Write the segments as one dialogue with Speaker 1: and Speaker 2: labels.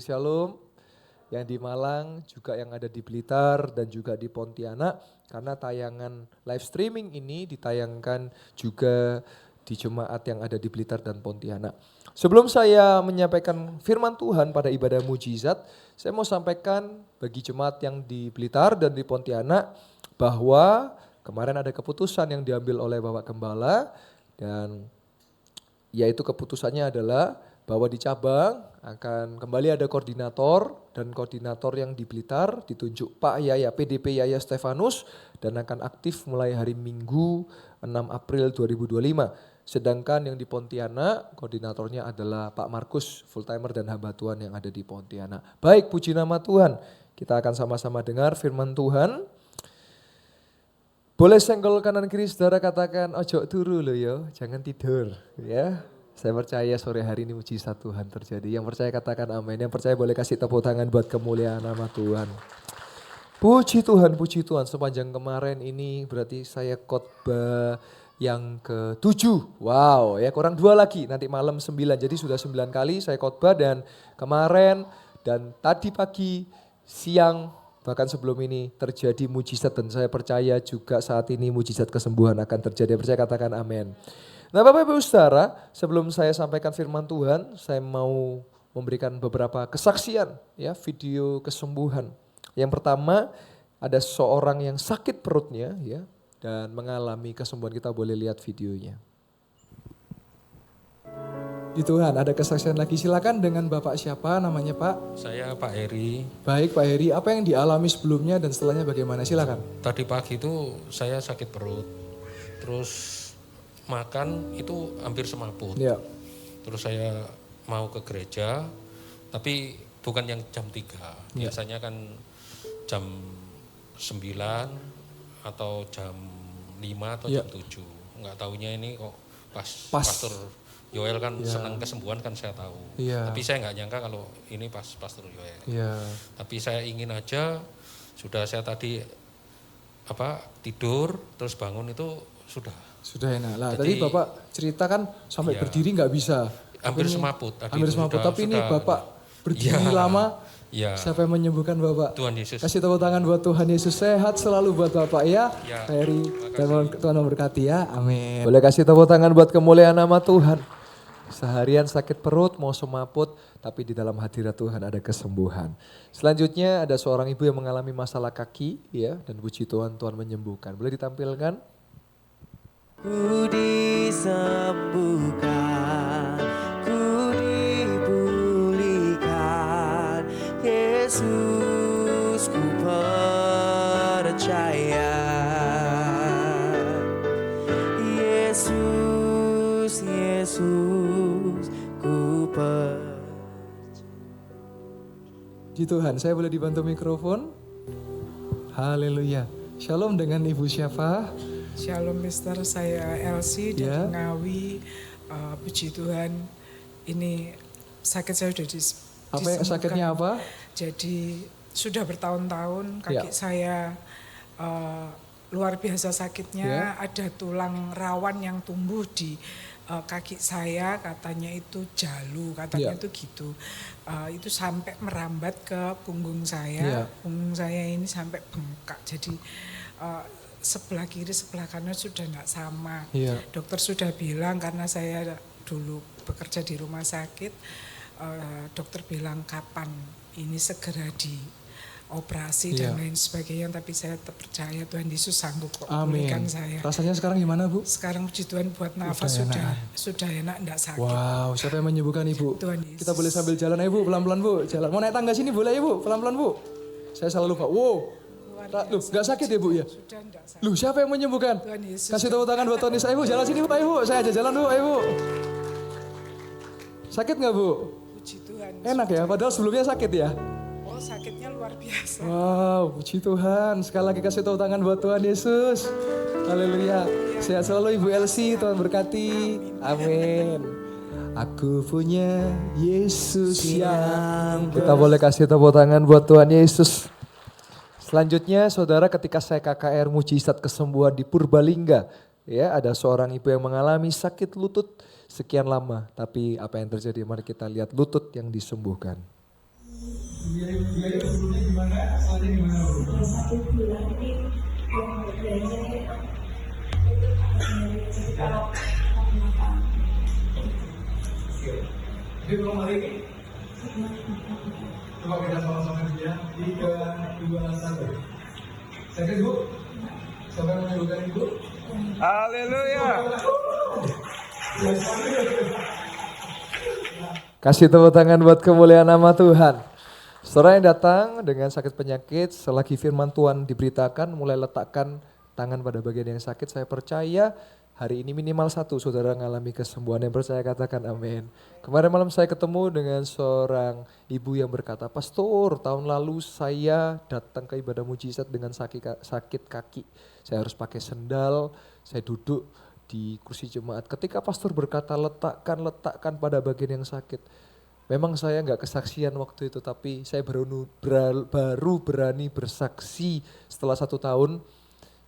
Speaker 1: Shalom yang di Malang, juga yang ada di Blitar dan juga di Pontianak. Karena tayangan live streaming ini ditayangkan juga di jemaat yang ada di Blitar dan Pontianak. Sebelum saya menyampaikan firman Tuhan pada ibadah mujizat, saya mau sampaikan bagi jemaat yang di Blitar dan di Pontianak bahwa kemarin ada keputusan yang diambil oleh Bapak Gembala dan yaitu keputusannya adalah bahwa di cabang akan kembali ada koordinator dan koordinator yang di Blitar ditunjuk Pak Yaya PDP Yaya Stefanus dan akan aktif mulai hari Minggu 6 April 2025. Sedangkan yang di Pontianak koordinatornya adalah Pak Markus full timer dan hamba Tuhan yang ada di Pontianak. Baik, puji nama Tuhan. Kita akan sama-sama dengar firman Tuhan. Boleh senggol kanan kiri saudara, katakan ojo turu loh yo, jangan tidur ya. Saya percaya sore hari ini mujizat Tuhan terjadi. Yang percaya katakan amin. Yang percaya boleh kasih tepuk tangan buat kemuliaan nama Tuhan. Puji Tuhan sepanjang kemarin ini berarti saya khotbah yang ke-7. Wow ya, kurang 2 lagi, nanti malam 9. Jadi sudah 9 kali saya khotbah dan kemarin dan tadi pagi, siang, bahkan sebelum ini terjadi mujizat dan saya percaya juga saat ini mujizat kesembuhan akan terjadi. Percaya katakan amin. Nah Bapak Ibu Saudara, sebelum saya sampaikan firman Tuhan, saya mau memberikan beberapa kesaksian ya, video kesembuhan. Yang pertama, ada seorang yang sakit perutnya ya dan mengalami kesembuhan. Kita boleh lihat videonya. Di Tuhan, ada kesaksian lagi, silakan dengan Bapak siapa namanya Pak?
Speaker 2: Saya Pak Heri.
Speaker 1: Baik Pak Heri, apa yang dialami sebelumnya dan setelahnya bagaimana? Silakan.
Speaker 2: Tadi pagi itu saya sakit perut, terus makan itu hampir semaput.
Speaker 1: Ya.
Speaker 2: Terus saya mau ke gereja, tapi bukan yang jam 3. Biasanya kan jam 9 atau jam 5 atau jam 7. Enggak taunya ini kok pas. Pastor Yoel kan senang kesembuhan kan saya tahu. Tapi saya enggak nyangka kalau ini pas Pastor Yoel. Tapi saya ingin aja, sudah saya tadi tidur terus bangun itu sudah
Speaker 1: enak lah. Tadi Bapak cerita kan sampai berdiri nggak bisa.
Speaker 2: Hampir semaput.
Speaker 1: Tapi ini Bapak berdiri lama. Siapa yang menyembuhkan Bapak?
Speaker 2: Tuhan Yesus.
Speaker 1: Kasih tepuk tangan buat Tuhan Yesus. Sehat selalu buat Bapak ya. Heri, Tuhan memberkati ya. Amin. Boleh kasih tepuk tangan buat kemuliaan nama Tuhan. Seharian sakit perut, mau semaput, tapi di dalam hadirat Tuhan ada kesembuhan. Selanjutnya ada seorang ibu yang mengalami masalah kaki ya, dan puji Tuhan, Tuhan menyembuhkan. Boleh ditampilkan?
Speaker 3: Ku disembuhkan, ku dipulihkan, Yesus ku percaya. Yesus, Yesus ku percaya.
Speaker 1: Puji Tuhan, saya boleh dibantu mikrofon? Haleluya. Shalom, dengan Ibu siapa?
Speaker 4: Shalom Mister, saya Elsie dari Ngawi. Puji Tuhan, ini sakit saya sudah disembuhkan.
Speaker 1: Sakitnya apa?
Speaker 4: Jadi sudah bertahun-tahun kaki saya luar biasa sakitnya. Ada tulang rawan yang tumbuh di kaki saya, katanya itu jalu, katanya itu gitu. Itu sampai merambat ke punggung saya. Punggung saya ini sampai bengkak. Jadi sebelah kiri sebelah kanan sudah enggak sama. Dokter sudah bilang, karena saya dulu bekerja di rumah sakit, dokter bilang kapan ini segera dioperasi dan lain sebagainya, tapi saya tetap percaya Tuhan Yesus sanggup kok pulihkan saya.
Speaker 1: Rasanya sekarang gimana Bu?
Speaker 4: Sekarang puji Tuhan buat nafas sudah enak, enggak sakit.
Speaker 1: Wow, siapa yang menyembuhkan Ibu?
Speaker 4: Tuhan Yesus.
Speaker 1: Kita boleh sambil jalan ya Bu, pelan-pelan Bu. Jalan. Mau naik tangga sini boleh ya Bu, pelan-pelan Bu. Saya selalu lupa. Wow. Loh, gak sakit ya Bu ya?
Speaker 4: Sudah enggak sakit.
Speaker 1: Loh, siapa yang menyembuhkan?
Speaker 4: Tuhan Yesus.
Speaker 1: Kasih tepuk tangan buat Tuhan Yesus. Ayo Bu, jalan sini Bu, ayo Bu. Saya aja jalan dulu, ayo Bu. Sakit gak Bu?
Speaker 4: Puji Tuhan.
Speaker 1: Enak ya, padahal sebelumnya sakit ya?
Speaker 4: Oh, sakitnya luar biasa.
Speaker 1: Wow, puji Tuhan. Sekali lagi kasih tepuk tangan buat Tuhan Yesus. Haleluya. Sehat selalu Ibu Elsie, Tuhan berkati. Amin. Aku punya Yesus yang... Kita boleh kasih tepuk tangan buat Tuhan Yesus. Selanjutnya saudara, ketika saya KKR mujizat kesembuhan di Purbalingga, ya ada seorang ibu yang mengalami sakit lutut sekian lama, tapi apa yang terjadi? Mari kita lihat lutut yang disembuhkan. Jadi belum hari ini. Coba kita sama-sama dia. 3, 2, 1. Second Bu. Siapa yang menunjukkan Ibu?
Speaker 3: Haleluya.
Speaker 1: Kasih tepuk tangan buat kemuliaan nama Tuhan. Saudara yang datang dengan sakit penyakit, selagi firman Tuhan diberitakan, mulai letakkan tangan pada bagian yang sakit. Saya percaya hari ini minimal 1 saudara mengalami kesembuhan. Yang percaya katakan amin. Kemarin malam saya ketemu dengan seorang ibu yang berkata, Pastor, tahun lalu saya datang ke ibadah mujizat dengan sakit kaki. Saya harus pakai sendal, saya duduk di kursi jemaat. Ketika pastor berkata letakkan pada bagian yang sakit. Memang saya nggak kesaksian waktu itu, tapi saya baru berani bersaksi setelah 1 tahun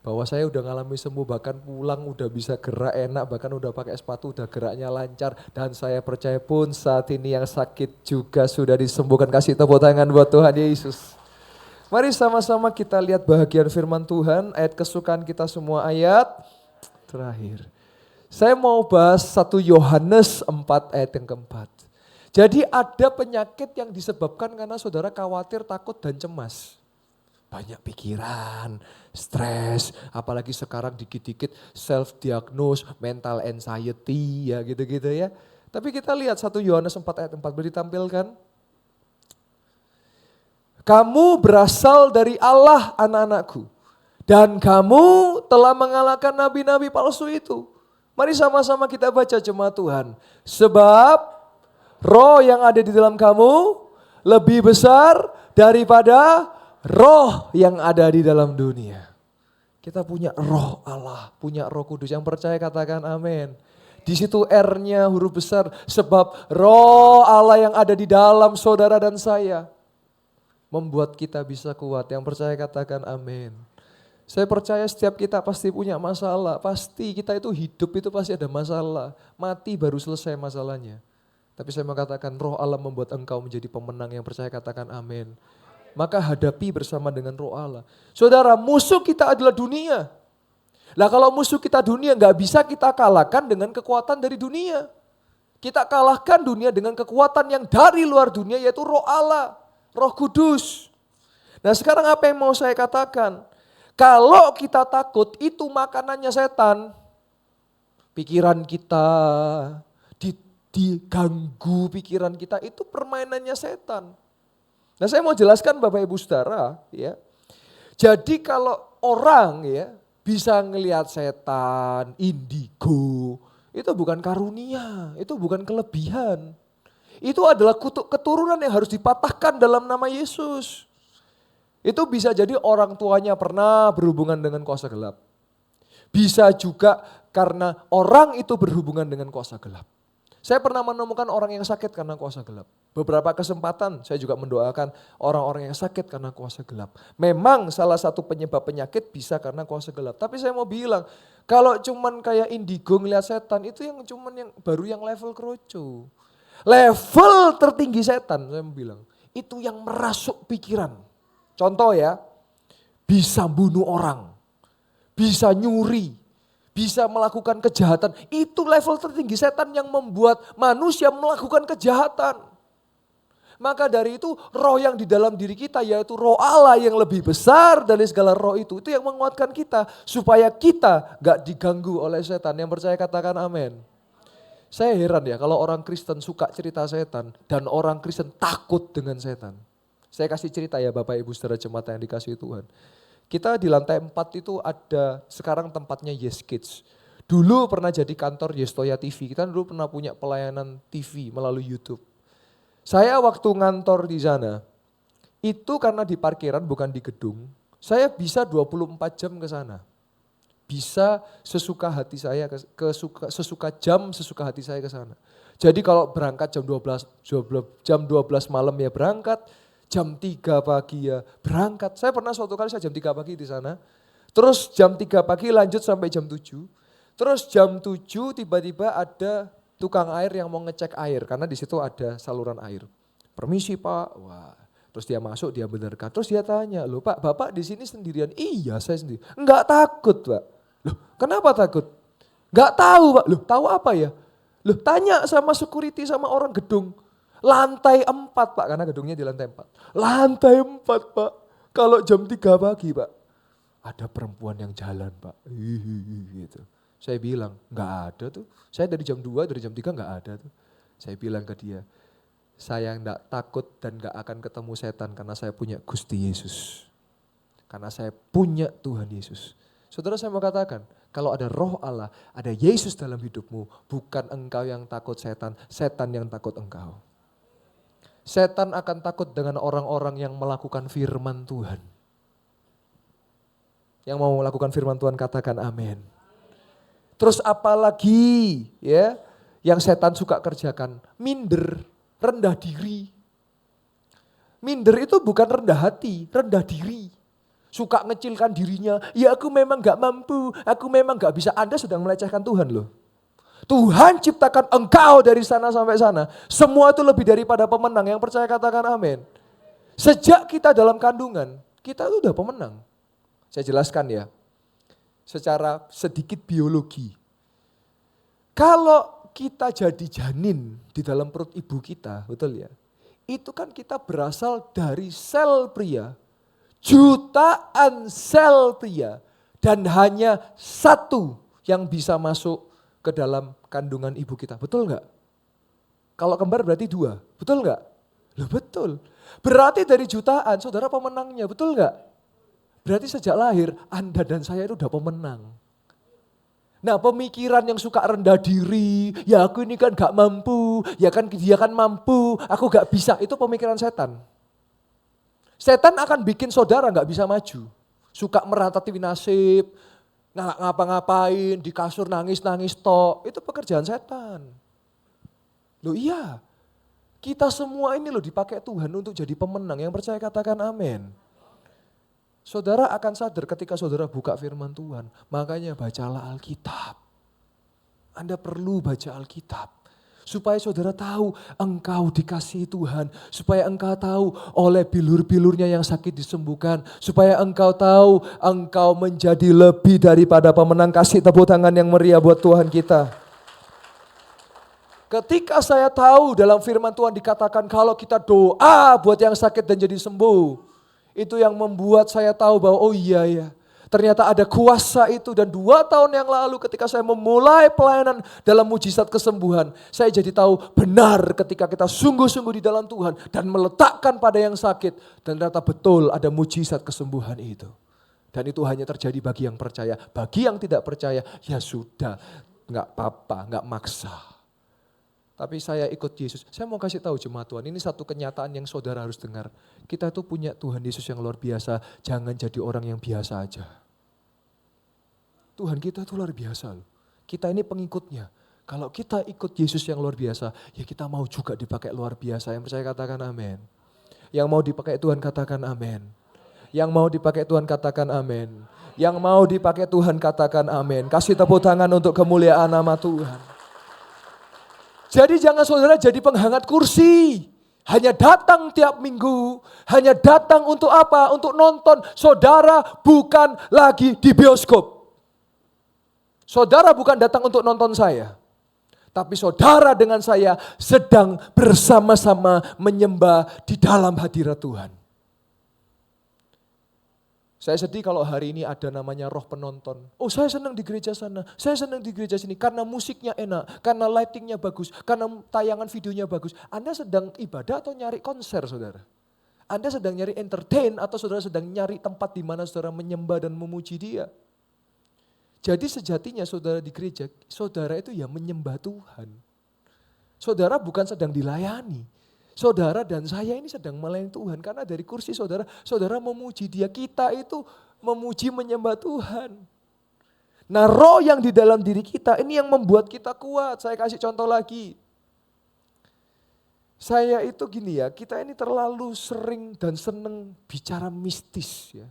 Speaker 1: bahwa saya udah ngalami sembuh, bahkan pulang udah bisa gerak enak, bahkan udah pakai sepatu udah geraknya lancar, dan saya percaya pun saat ini yang sakit juga sudah disembuhkan. Kasih tepuk tangan buat Tuhan Yesus. Mari sama-sama kita lihat bahagian firman Tuhan, ayat kesukaan kita semua, ayat terakhir. Saya mau bahas 1 Yohanes 4 ayat yang keempat. Jadi ada penyakit yang disebabkan karena saudara khawatir, takut, dan cemas. Banyak pikiran, stres, apalagi sekarang dikit-dikit self-diagnose, mental anxiety, ya gitu-gitu ya. Tapi kita lihat 1 Yohanes 4 ayat 4 boleh ditampilkan. Kamu berasal dari Allah anak-anakku, dan kamu telah mengalahkan nabi-nabi palsu itu. Mari sama-sama kita baca jemaat Tuhan. Sebab roh yang ada di dalam kamu lebih besar daripada roh yang ada di dalam dunia. Kita punya roh Allah, punya Roh Kudus. Yang percaya katakan amin. Di situ R-nya huruf besar, sebab roh Allah yang ada di dalam saudara dan saya membuat kita bisa kuat. Yang percaya katakan amin. Saya percaya setiap kita pasti punya masalah. Pasti kita itu hidup itu pasti ada masalah. Mati baru selesai masalahnya. Tapi saya mengatakan roh Allah membuat engkau menjadi pemenang. Yang percaya katakan amin. Maka hadapi bersama dengan roh Allah. Saudara, musuh kita adalah dunia. Lah kalau musuh kita dunia gak bisa kita kalahkan dengan kekuatan dari dunia. Kita kalahkan dunia dengan kekuatan yang dari luar dunia, yaitu roh Allah, Roh Kudus. Nah sekarang apa yang mau saya katakan? Kalau kita takut, itu makanannya setan. Pikiran kita diganggu, pikiran kita itu permainannya setan. Nah saya mau jelaskan Bapak Ibu Saudara ya. Jadi kalau orang ya bisa ngelihat setan, indigo, itu bukan karunia, itu bukan kelebihan. Itu adalah kutuk keturunan yang harus dipatahkan dalam nama Yesus. Itu bisa jadi orang tuanya pernah berhubungan dengan kuasa gelap. Bisa juga karena orang itu berhubungan dengan kuasa gelap. Saya pernah menemukan orang yang sakit karena kuasa gelap. Beberapa kesempatan saya juga mendoakan orang-orang yang sakit karena kuasa gelap. Memang salah satu penyebab penyakit bisa karena kuasa gelap. Tapi saya mau bilang, kalau cuman kayak indigo ngeliat setan, itu yang cuman yang baru yang level kroco. Level tertinggi setan, saya mau bilang, itu yang merasuk pikiran. Contoh ya, bisa bunuh orang, bisa nyuri, bisa melakukan kejahatan. Itu level tertinggi setan yang membuat manusia melakukan kejahatan. Maka dari itu roh yang di dalam diri kita, yaitu roh Allah yang lebih besar dari segala roh itu yang menguatkan kita. Supaya kita gak diganggu oleh setan. Yang percaya katakan amin. Saya heran ya kalau orang Kristen suka cerita setan dan orang Kristen takut dengan setan. Saya kasih cerita ya Bapak Ibu Saudara jemaat yang dikasihi Tuhan. Kita di lantai 4 itu ada sekarang tempatnya Yes Kids. Dulu pernah jadi kantor Yestoya TV. Kita dulu pernah punya pelayanan TV melalui YouTube. Saya waktu ngantor di sana, itu karena di parkiran bukan di gedung, saya bisa 24 jam ke sana. Bisa sesuka hati saya, sesuka hati saya ke sana. Jadi kalau berangkat jam 12 malam ya berangkat, jam 3 pagi ya berangkat. Saya pernah suatu kali saya jam 3 pagi di sana. Terus jam 3 pagi lanjut sampai jam 7. Terus jam 7 tiba-tiba ada tukang air yang mau ngecek air. Karena di situ ada saluran air. Permisi Pak. Wah. Terus dia masuk, dia benarkan. Terus dia tanya, loh Pak, Bapak di sini sendirian? Iya saya sendiri. Enggak takut Pak. Loh kenapa takut? Enggak tahu Pak. Loh tahu apa ya? Loh tanya sama security sama orang gedung. Lantai 4 Pak, karena gedungnya di lantai 4. Lantai 4 Pak, kalau jam 3 pagi Pak, ada perempuan yang jalan Pak. Gitu. Saya bilang, nggak ada tuh. Saya dari jam 2, dari jam 3 nggak ada tuh. Saya bilang ke dia, saya nggak takut dan nggak akan ketemu setan karena saya punya Gusti Yesus. Karena saya punya Tuhan Yesus. Saudara, saya mau katakan, kalau ada roh Allah, ada Yesus dalam hidupmu, bukan engkau yang takut setan, setan yang takut engkau. Setan akan takut dengan orang-orang yang melakukan firman Tuhan. Yang mau melakukan firman Tuhan katakan amin. Terus apalagi ya yang setan suka kerjakan? Minder, rendah diri. Minder itu bukan rendah hati, rendah diri. Suka ngecilkan dirinya, ya aku memang gak mampu, aku memang gak bisa. Anda sedang melecehkan Tuhan loh. Tuhan ciptakan engkau dari sana sampai sana. Semua itu lebih daripada pemenang. Yang percaya katakan amin. Sejak kita dalam kandungan, kita itu udah pemenang. Saya jelaskan ya, secara sedikit biologi. Kalau kita jadi janin di dalam perut ibu kita, betul ya? Itu kan kita berasal dari sel pria. Jutaan sel pria. Dan hanya satu yang bisa masuk ke dalam kandungan ibu kita. Betul enggak? Kalau kembar berarti 2. Betul enggak? Loh betul. Berarti dari jutaan saudara pemenangnya. Betul enggak? Berarti sejak lahir Anda dan saya itu udah pemenang. Nah pemikiran yang suka rendah diri, ya aku ini kan gak mampu, ya kan dia kan mampu, aku gak bisa, itu pemikiran setan. Setan akan bikin saudara gak bisa maju. Suka meratapi nasib, nggak ngapa-ngapain, di kasur nangis-nangis tok, itu pekerjaan setan. Loh iya, kita semua ini loh dipakai Tuhan untuk jadi pemenang. Yang percaya katakan amin. Saudara akan sadar ketika saudara buka firman Tuhan, makanya bacalah Alkitab. Anda perlu baca Alkitab. Supaya saudara tahu engkau dikasihi Tuhan. Supaya engkau tahu oleh bilur-bilurnya yang sakit disembuhkan. Supaya engkau tahu engkau menjadi lebih daripada pemenang. Kasih tepuk tangan yang meriah buat Tuhan kita. Ketika saya tahu dalam firman Tuhan dikatakan kalau kita doa buat yang sakit dan jadi sembuh. Itu yang membuat saya tahu bahwa oh iya ya. Ternyata ada kuasa itu dan 2 tahun yang lalu ketika saya memulai pelayanan dalam mujizat kesembuhan. Saya jadi tahu benar ketika kita sungguh-sungguh di dalam Tuhan dan meletakkan pada yang sakit. Dan ternyata betul ada mujizat kesembuhan itu. Dan itu hanya terjadi bagi yang percaya. Bagi yang tidak percaya ya sudah gak apa-apa, gak maksa. Tapi saya ikut Yesus. Saya mau kasih tahu jemaat Tuhan, ini satu kenyataan yang saudara harus dengar. Kita itu punya Tuhan Yesus yang luar biasa, jangan jadi orang yang biasa aja. Tuhan kita itu luar biasa loh. Kita ini pengikutnya. Kalau kita ikut Yesus yang luar biasa, ya kita mau juga dipakai luar biasa. Yang percaya katakan amin. Yang mau dipakai Tuhan katakan amin. Yang mau dipakai Tuhan katakan amin. Yang mau dipakai Tuhan katakan amin. Kasih tepuk tangan untuk kemuliaan nama Tuhan. Jadi jangan saudara jadi penghangat kursi. Hanya datang tiap minggu. Hanya datang untuk apa? Untuk nonton. Saudara bukan lagi di bioskop. Saudara bukan datang untuk nonton saya. Tapi saudara dengan saya sedang bersama-sama menyembah di dalam hadirat Tuhan. Saya sedih kalau hari ini ada namanya roh penonton. Oh saya senang di gereja sana, saya senang di gereja sini. Karena musiknya enak, karena lightingnya bagus, karena tayangan videonya bagus. Anda sedang ibadah atau nyari konser saudara? Anda sedang nyari entertain atau saudara sedang nyari tempat di mana saudara menyembah dan memuji dia? Jadi sejatinya saudara di gereja, saudara itu ya menyembah Tuhan. Saudara bukan sedang dilayani. Saudara dan saya ini sedang melayani Tuhan karena dari kursi saudara, saudara memuji dia. Kita itu memuji menyembah Tuhan. Nah roh yang di dalam diri kita ini yang membuat kita kuat. Saya kasih contoh lagi. Saya itu gini ya, kita ini terlalu sering dan seneng bicara mistis ya.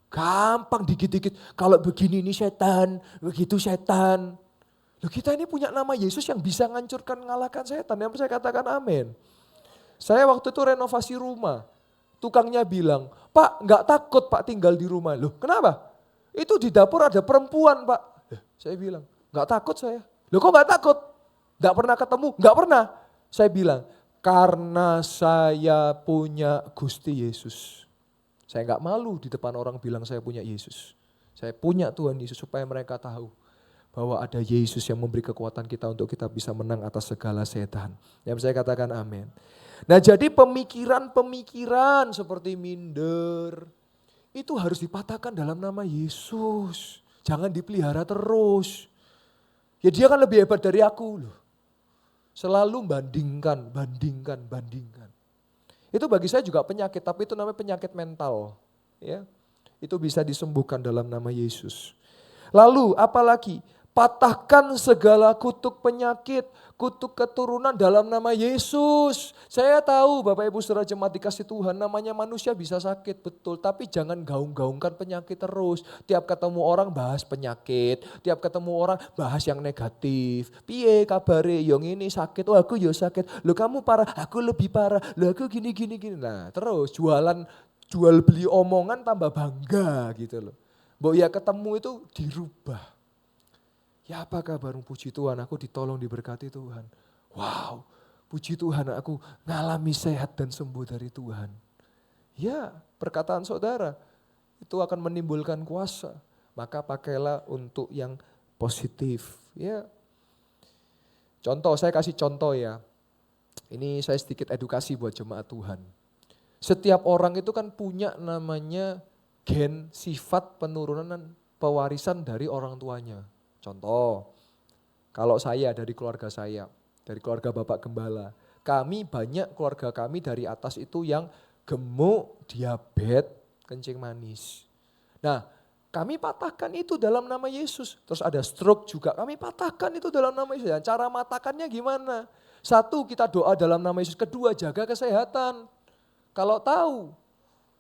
Speaker 1: Gampang dikit-dikit, kalau begini ini setan, begitu setan. Loh kita ini punya nama Yesus yang bisa ngancurkan, ngalahkan setan. Yang saya katakan amin. Saya waktu itu renovasi rumah, tukangnya bilang, Pak nggak takut Pak tinggal di rumah. Loh kenapa? Itu di dapur ada perempuan Pak. Saya bilang, nggak takut saya. Loh kok nggak takut? Nggak pernah ketemu? Nggak pernah. Saya bilang, karena saya punya Gusti Yesus. Saya nggak malu di depan orang bilang saya punya Yesus. Saya punya Tuhan Yesus supaya mereka tahu bahwa ada Yesus yang memberi kekuatan kita untuk kita bisa menang atas segala setan. Yang saya katakan amin. Nah jadi pemikiran-pemikiran seperti minder itu harus dipatahkan dalam nama Yesus. Jangan dipelihara terus. Ya dia kan lebih hebat dari aku loh. Selalu bandingkan. Itu bagi saya juga penyakit, tapi itu namanya penyakit mental. Ya, itu bisa disembuhkan dalam nama Yesus. Lalu apalagi? Patahkan segala kutuk penyakit, kutuk keturunan dalam nama Yesus. Saya tahu Bapak Ibu Saudara jemaat dikasih Tuhan, namanya manusia bisa sakit, betul. Tapi jangan gaung-gaungkan penyakit terus. Tiap ketemu orang bahas penyakit, tiap ketemu orang bahas yang negatif. Piye kabare, yang ini sakit, oh aku ya sakit. Loh kamu parah, aku lebih parah. Loh aku gini. Nah terus jual beli omongan tambah bangga gitu loh. Mbok ya ketemu itu dirubah. Ya apa kabarmu, puji Tuhan aku ditolong diberkati Tuhan. Wow, puji Tuhan aku ngalami sehat dan sembuh dari Tuhan. Ya perkataan saudara itu akan menimbulkan kuasa. Maka pakailah untuk yang positif. Ya. Contoh, saya kasih contoh ya. Ini saya sedikit edukasi buat jemaat Tuhan. Setiap orang itu kan punya namanya gen sifat penurunan pewarisan dari orang tuanya. Contoh, kalau saya dari keluarga saya, dari keluarga Bapak Gembala, kami banyak keluarga kami dari atas itu yang gemuk, diabetes, kencing manis. Nah, kami patahkan itu dalam nama Yesus. Terus ada stroke juga, kami patahkan itu dalam nama Yesus. Dan cara matahkannya gimana? Satu, kita doa dalam nama Yesus. Kedua, jaga kesehatan. Kalau tahu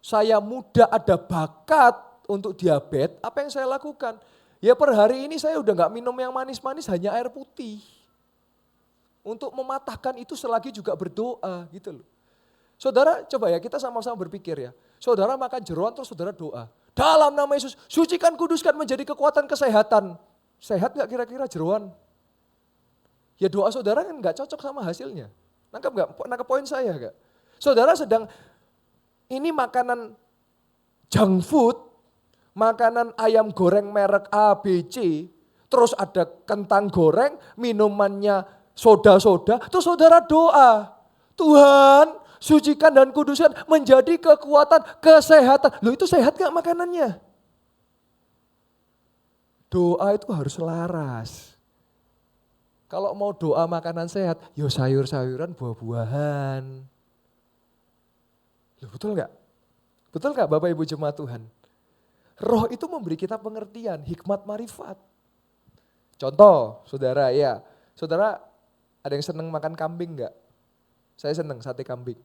Speaker 1: saya muda ada bakat untuk diabetes, apa yang saya lakukan? Ya per hari ini saya udah gak minum yang manis-manis, hanya air putih. Untuk mematahkan itu selagi juga berdoa gitu loh. Saudara coba ya kita sama-sama berpikir ya. Saudara makan jeroan terus saudara doa. Dalam nama Yesus sucikan kuduskan menjadi kekuatan kesehatan. Sehat gak kira-kira jeroan? Ya doa saudara kan gak cocok sama hasilnya. Nangkep gak? Nangkep poin saya gak? Saudara sedang ini makanan junk food. Makanan ayam goreng merek ABC, terus ada kentang goreng, minumannya soda-soda, terus saudara doa, Tuhan sucikan dan kuduskan menjadi kekuatan kesehatan. Loh itu sehat gak makanannya? Doa itu harus selaras. Kalau mau doa makanan sehat, yo sayur-sayuran, buah-buahan. Loh betul gak? Betul gak Bapak Ibu jemaat Tuhan? Roh itu memberi kita pengertian, hikmat marifat. Contoh, saudara ya. Saudara ada yang senang makan kambing enggak? Saya senang sate kambing.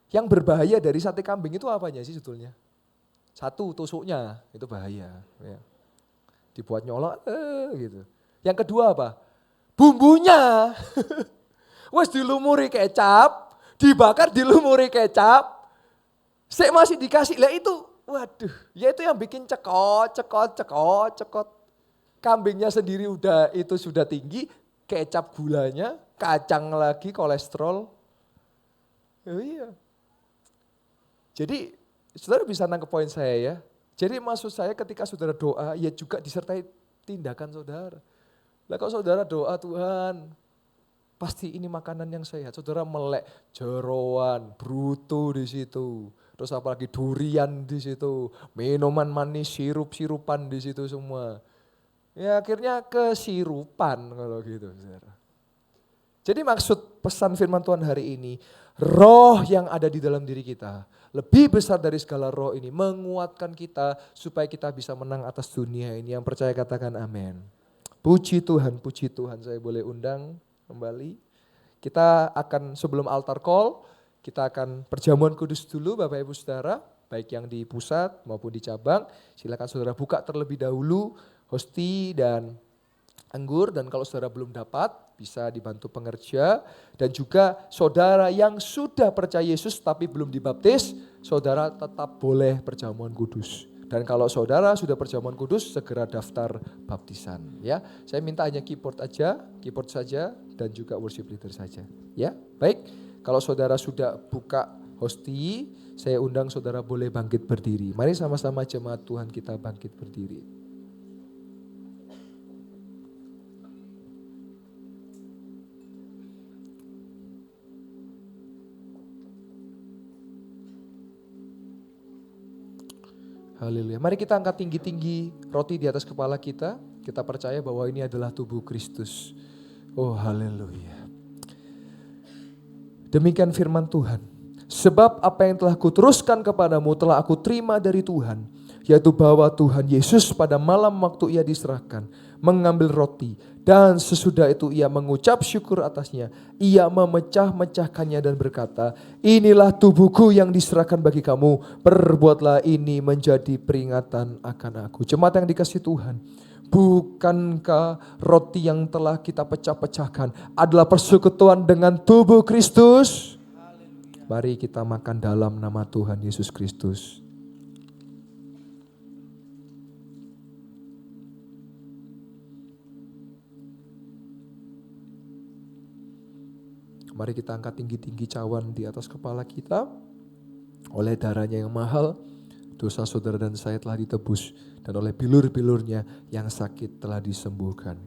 Speaker 1: Yang berbahaya dari sate kambing itu apanya sih sebetulnya? Satu, tusuknya, itu bahaya. Ya. Dibuat nyolok, gitu. Yang kedua apa? Bumbunya. Wes dilumuri kecap, dibakar dilumuri kecap. Sik masih dikasih, lah itu. Waduh, ya itu yang bikin cekot. Kambingnya sendiri itu sudah tinggi, kecap gulanya, kacang lagi, kolesterol. Oh iya. Jadi saudara bisa nangkep poin saya ya. Jadi maksud saya ketika saudara doa, ya juga disertai tindakan saudara. Lah kalau saudara doa Tuhan, pasti ini makanan yang sehat. Saudara melek jeroan, bruto di situ. Terus apalagi durian di situ, minuman manis, sirup-sirupan di situ semua. Ya akhirnya kesirupan kalau gitu. Saudara. Jadi maksud pesan firman Tuhan hari ini, roh yang ada di dalam diri kita, lebih besar dari segala roh ini, menguatkan kita supaya kita bisa menang atas dunia ini. Yang percaya katakan amin. Puji Tuhan, saya boleh undang kembali. Kita akan sebelum altar call, kita akan perjamuan kudus dulu Bapak Ibu Saudara, baik yang di pusat maupun di cabang. Silakan saudara buka terlebih dahulu hosti dan anggur, dan kalau saudara belum dapat bisa dibantu pengerja. Dan juga saudara yang sudah percaya Yesus tapi belum dibaptis, saudara tetap boleh perjamuan kudus. Dan kalau saudara sudah perjamuan kudus, segera daftar baptisan. Ya, saya minta hanya keyboard saja dan juga worship leader saja. Ya, baik. Kalau saudara sudah buka hosti, saya undang saudara boleh bangkit berdiri. Mari sama-sama jemaat Tuhan kita bangkit berdiri. Haleluya. Mari kita angkat tinggi-tinggi roti di atas kepala kita. Kita percaya bahwa ini adalah tubuh Kristus. Oh haleluya. Demikian firman Tuhan. Sebab apa yang telah kuteruskan kepadamu telah aku terima dari Tuhan. Yaitu bahwa Tuhan Yesus pada malam waktu ia diserahkan mengambil roti. Dan sesudah itu ia mengucap syukur atasnya. Ia memecah-mecahkannya dan berkata, inilah tubuhku yang diserahkan bagi kamu. Perbuatlah ini menjadi peringatan akan aku. Jemaat yang dikasihi Tuhan. Bukankah roti yang telah kita pecah-pecahkan adalah persekutuan dengan tubuh Kristus? Mari kita makan dalam nama Tuhan Yesus Kristus. Mari kita angkat tinggi-tinggi cawan di atas kepala kita. Oleh darahnya yang mahal, dosa saudara dan saya telah ditebus. Dan oleh bilur-bilurnya yang sakit telah disembuhkan.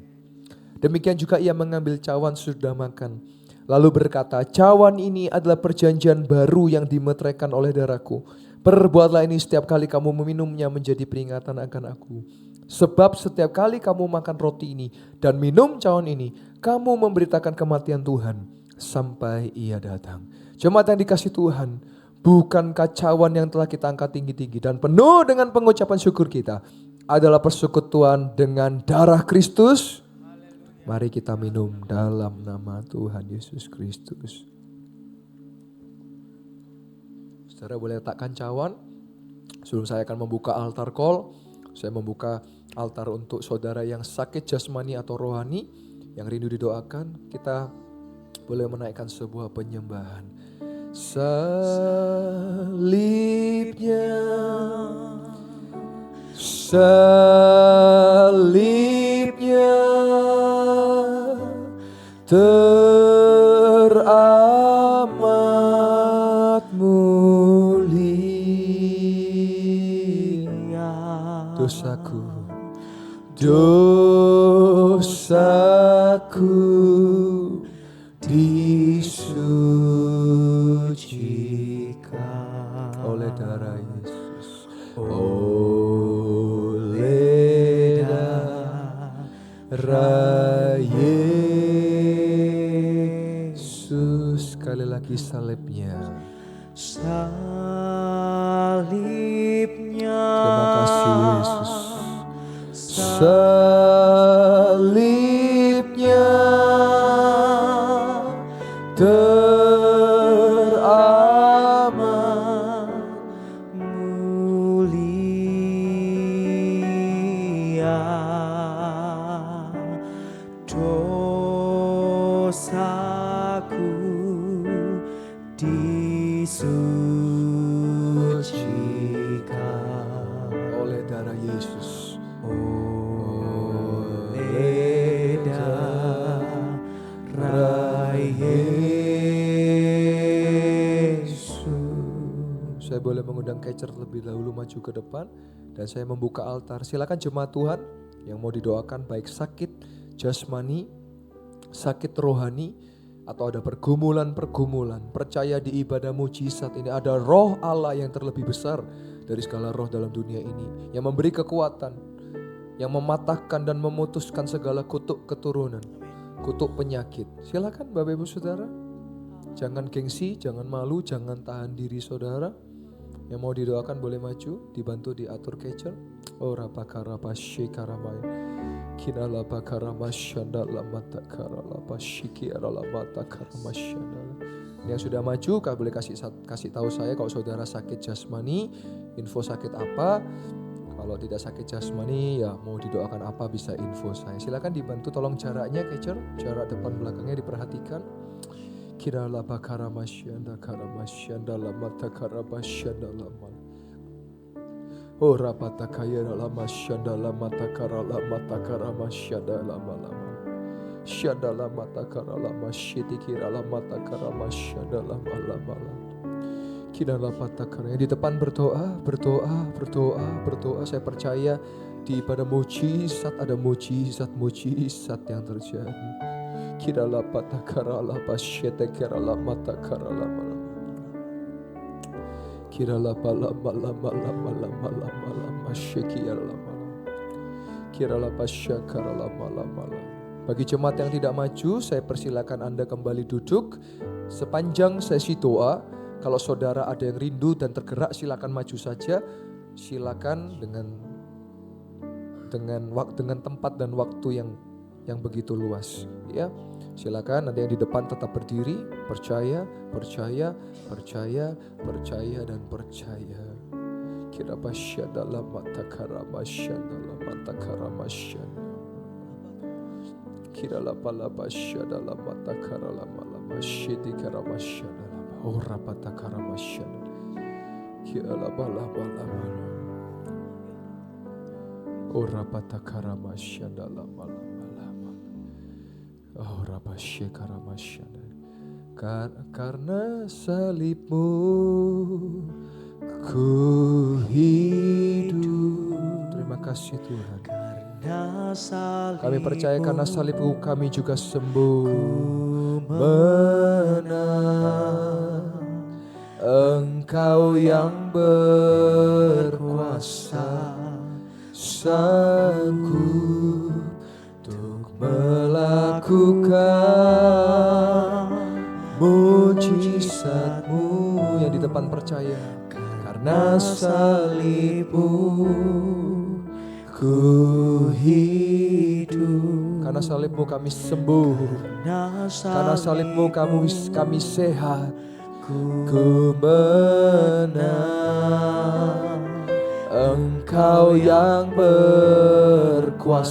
Speaker 1: Demikian juga ia mengambil cawan sudah makan. Lalu berkata, cawan ini adalah perjanjian baru yang dimeteraikan oleh darahku. Perbuatlah ini setiap kali kamu meminumnya menjadi peringatan akan aku. Sebab setiap kali kamu makan roti ini dan minum cawan ini, kamu memberitakan kematian Tuhan sampai ia datang. Jemaat yang dikasihi Tuhan, bukankah cawan yang telah kita angkat tinggi-tinggi dan penuh dengan pengucapan syukur kita adalah persekutuan dengan darah Kristus? Mari kita minum dalam nama Tuhan Yesus Kristus. Saudara boleh letakkan cawan. Sebelum saya akan membuka altar call, saya membuka altar untuk saudara yang sakit jasmani atau rohani, yang rindu didoakan. Kita boleh menaikkan sebuah penyembahan. Salibnya, salibnya teramat mulia. Dosaku, dosaku disucikan oleh darah Yesus, oleh darah Yesus. Sekali lagi salibnya, salibnya. Terima kasih Yesus. Salibnya teramat mulia. Dosaku disucikan oleh darah Yesus, oleh darah Yesus. Saya boleh mengundang catcher terlebih dahulu maju ke depan dan saya membuka altar. Silakan jemaat Tuhan yang mau didoakan, baik sakit jasmani, sakit rohani, atau ada pergumulan-pergumulan. Percaya di ibadah mujizat ini ada roh Allah yang terlebih besar dari segala roh dalam dunia ini, yang memberi kekuatan, yang mematahkan dan memutuskan segala kutuk keturunan, kutuk penyakit. Silakan Bapak Ibu Saudara, jangan gengsi, jangan malu, jangan tahan diri saudara. Yang mau didoakan boleh maju, dibantu diatur catcher. Oh rapakarapa shikaramai, kinala bakarama shandala mata karala pashiki arala mata karama shandala. Yang sudah maju, kau boleh kasih tahu saya kalau saudara sakit jasmani, info sakit apa. Kalau tidak sakit jasmani, ya mau didoakan apa bisa info saya. Silakan dibantu, tolong jaraknya catcher, jarak depan belakangnya diperhatikan. Kirala bakaramasyanda karamasyanda lamata karamasyanda laman. Oh rapata kaya lama syanda lamata karala mata karamasyanda lama lama. Syadala mata karala masyiti kirala mata karama syadala malam. Kirala mata karama. Di depan berdoa. Saya percaya di ibadah mujizat ada mujizat yang terjadi. Kirala mata karala masyiti kirala mata karala malam. Kirala malam masyikirala malam. Kirala pasyakarala malam. Bagi jemaat yang tidak maju, saya persilakan Anda kembali duduk. Sepanjang sesi doa, kalau saudara ada yang rindu dan tergerak, silakan maju saja. Silakan dengan tempat dan waktu yang begitu luas. Ya, silakan. Ada yang di depan tetap berdiri, percaya dan percaya. Kira basya dalam mata karamasya dalam mata karamasya. Kira lapala basya dalam mata karalamasya di karamasya dalam ora mata karamasya. Kira lapala ora mata karamasya dalam malam. Ora basya karamasya. Karena salibmu ku hidup. Terima kasih Tuhan. Kami percaya karena salibmu kami juga sembuh. Menang. Engkau yang berkuasa, sanggup untuk melakukan mujizatmu. Yang di depan percaya. Karena salibmu ku hidup. Karena salibmu kami sembuh. Karena salibmu kami sehat. Ku menang. Engkau yang berkuasa,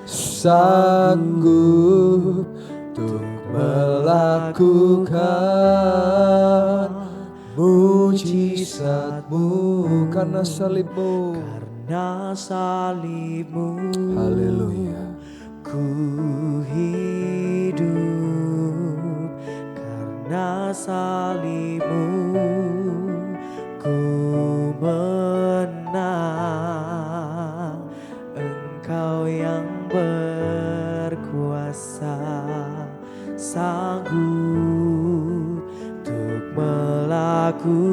Speaker 1: sanggup untuk melakukan mujizatmu. Karena salibmu, haleluya,
Speaker 5: ku hidup. Karena salibmu ku menang. Engkau yang berkuasa, sanggup untuk melakukan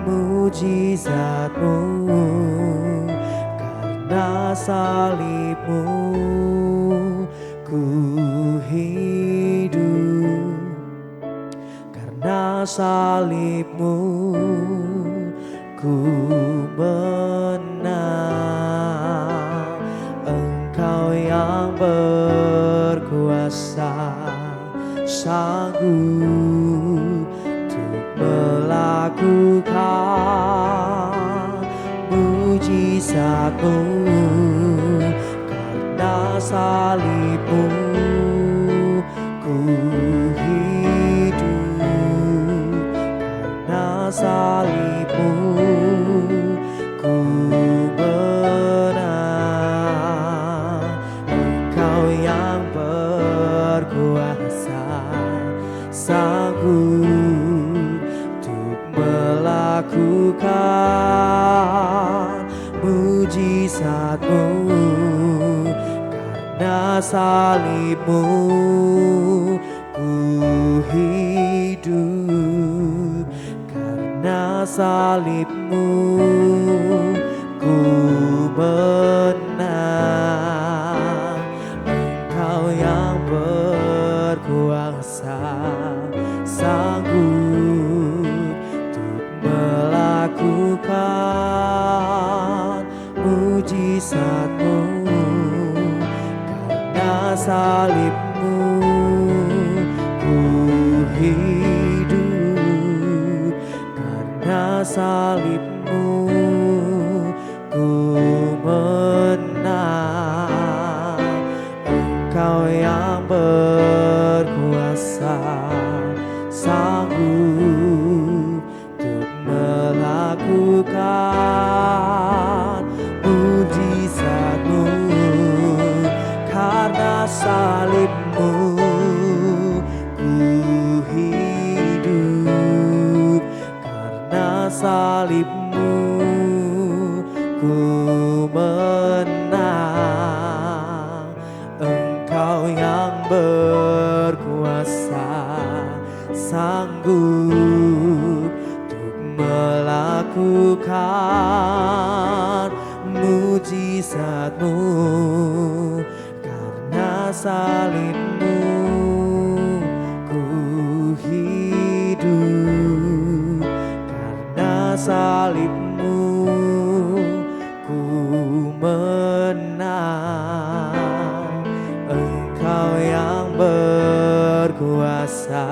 Speaker 5: mujizatmu. Karena salibmu ku hidup. Karena salibmu ku menang. Engkau yang berkuasa, sanggup untuk melakukan mujizatmu. Karena salibmu ku hidup. Karena salibmu ku menang. Engkau yang berkuasa, sanggup untuk melakukan mujizatmu. Karena salibmu ku hidup. Karena salibmu ku menang. Engkau yang berkuasa, sanggup untuk melakukan mujizatmu. Karena salibmu ku hidup. Karena salibmu ku menang. Engkau yang berkuasa, sanggup untuk melakukan mujizatmu. salibmu ku menang. Engkau yang berkuasa, sanggup untuk melakukan mujizatmu. Karena salibmu ku hidup, karena salibmu ku menang. Engkau yang berkuasa,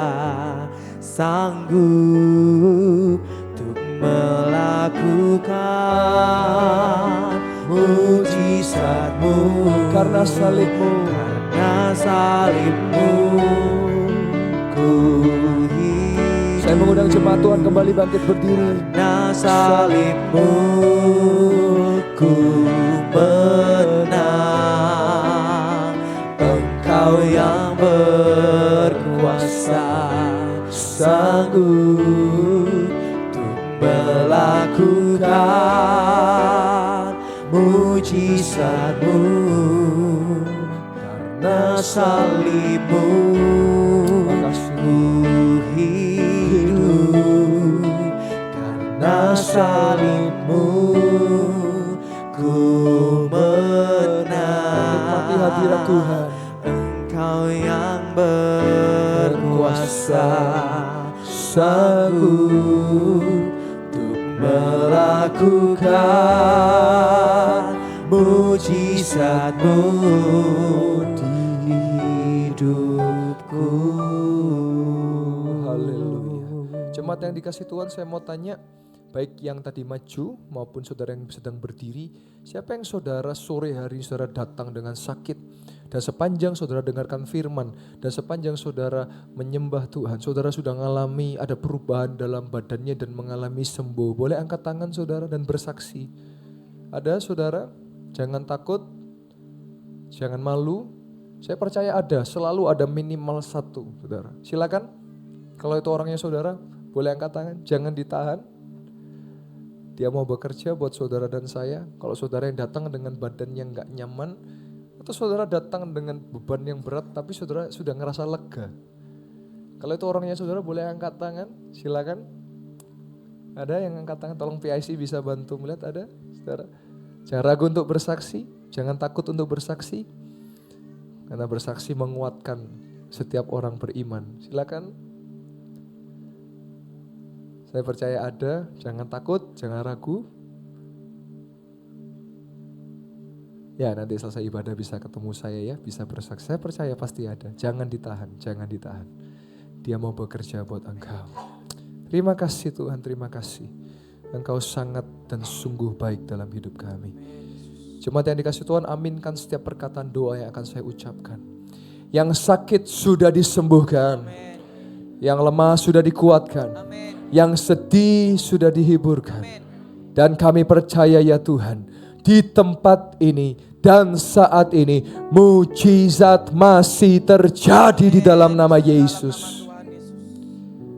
Speaker 5: sanggup untuk melakukan mujizatmu.
Speaker 1: Karena salibmu,
Speaker 5: karena salibmu ku hidup.
Speaker 1: saya mengundang jemaat Tuhan kembali bangkit berdiri.
Speaker 5: Karena salibmu ku menang. Engkau yang berkuasa, sanggup untuk melakukan mujizatmu. Karena salibmu ku hidup, karena salibmu ku menang.
Speaker 1: Nikmati hadirat Tuhan.
Speaker 5: Engkau yang berkuasa, sanggup untuk melakukan mujizatmu di hidupku.
Speaker 1: Haleluya. Jemaat yang dikasih Tuhan, saya mau tanya, baik yang tadi maju maupun saudara yang sedang berdiri, siapa yang saudara sore hari saudara datang dengan sakit, dan sepanjang saudara dengarkan firman, dan sepanjang saudara menyembah Tuhan, saudara sudah mengalami ada perubahan dalam badannya dan mengalami sembuh. Boleh angkat tangan saudara dan bersaksi. Ada saudara? Jangan takut, jangan malu. Saya percaya ada, selalu ada minimal satu saudara. Silakan, kalau itu orangnya saudara, boleh angkat tangan, jangan ditahan. Dia mau bekerja buat saudara dan saya. Kalau saudara yang datang dengan badan yang gak nyaman, atau saudara datang dengan beban yang berat tapi saudara sudah ngerasa lega. Kalau itu orangnya saudara, boleh angkat tangan, silakan. Ada yang angkat tangan, tolong PIC bisa bantu melihat, ada saudara. Jangan ragu untuk bersaksi, jangan takut untuk bersaksi. Karena bersaksi menguatkan setiap orang beriman. Silakan. Saya percaya ada, jangan takut, jangan ragu. Ya, nanti selesai ibadah bisa ketemu saya ya, bisa bersaksi. Saya percaya pasti ada. Jangan ditahan, jangan ditahan. Dia mau bekerja buat engkau. Terima kasih Tuhan, terima kasih. Engkau sangat dan sungguh baik dalam hidup kami. Jemaat yang dikasih Tuhan, aminkan setiap perkataan doa yang akan saya ucapkan. Yang sakit sudah disembuhkan. Yang lemah sudah dikuatkan. Yang sedih sudah dihiburkan. Dan kami percaya ya Tuhan, di tempat ini dan saat ini mujizat masih terjadi di dalam nama Yesus.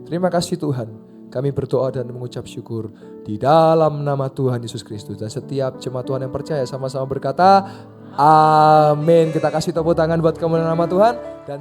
Speaker 1: Terima kasih Tuhan. Kami berdoa dan mengucap syukur di dalam nama Tuhan Yesus Kristus. Dan setiap jemaat Tuhan yang percaya sama-sama berkata amin. Kita kasih tepuk tangan buat kemuliaan nama Tuhan. Dan